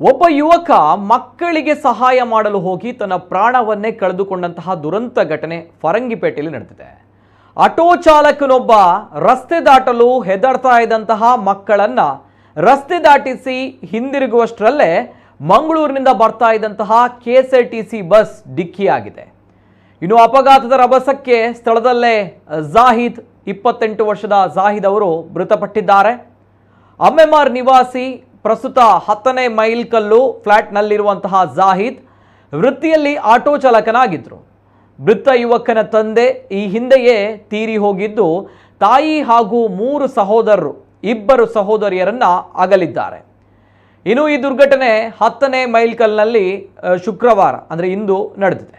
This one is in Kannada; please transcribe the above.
ಒಬ್ಬ ಯುವಕ ಮಕ್ಕಳಿಗೆ ಸಹಾಯ ಮಾಡಲು ಹೋಗಿ ತನ್ನ ಪ್ರಾಣವನ್ನೇ ಕಳೆದುಕೊಂಡಂತಹ ದುರಂತ ಘಟನೆ ಫರಂಗಿಪೇಟೆಯಲ್ಲಿ ನಡೆದಿದೆ. ಆಟೋ ಚಾಲಕನೊಬ್ಬ ರಸ್ತೆ ದಾಟಲು ಹೆದರ್ತಾ ಇದ್ದಂತಹ ಮಕ್ಕಳನ್ನ ರಸ್ತೆ ದಾಟಿಸಿ ಹಿಂದಿರುಗುವಷ್ಟರಲ್ಲೇ ಮಂಗಳೂರಿನಿಂದ ಬರ್ತಾ ಇದ್ದಂತಹ Ksrtc ಬಸ್ ಡಿಕ್ಕಿಯಾಗಿದೆ. ಇನ್ನು ಅಪಘಾತದ ರಭಸಕ್ಕೆ ಸ್ಥಳದಲ್ಲೇ ಜಾಹಿದ್ 28 ವರ್ಷದ ಜಾಹಿದ್ ಅವರು ಮೃತಪಟ್ಟಿದ್ದಾರೆ. ಅಮ್ಮೆಮಾರ್ ನಿವಾಸಿ, ಪ್ರಸ್ತುತ 10ನೇ ಮೈಲ್ ಕಲ್ಲು ಫ್ಲಾಟ್ನಲ್ಲಿರುವಂತಹ ಜಾಹಿದ್ ವೃತ್ತಿಯಲ್ಲಿ ಆಟೋ ಚಾಲಕನಾಗಿದ್ದರು. ಮೃತ ಯುವಕನ ತಂದೆ ಈ ಹಿಂದೆಯೇ ತೀರಿ ಹೋಗಿದ್ದು, ತಾಯಿ ಹಾಗೂ 3 ಸಹೋದರರು, 2 ಸಹೋದರಿಯರನ್ನ ಅಗಲಿದ್ದಾರೆ. ಇನ್ನು ಈ ದುರ್ಘಟನೆ 10ನೇ ಮೈಲ್ ಕಲ್ನಲ್ಲಿ ಶುಕ್ರವಾರ ಅಂದರೆ ಇಂದು ನಡೆದಿದೆ.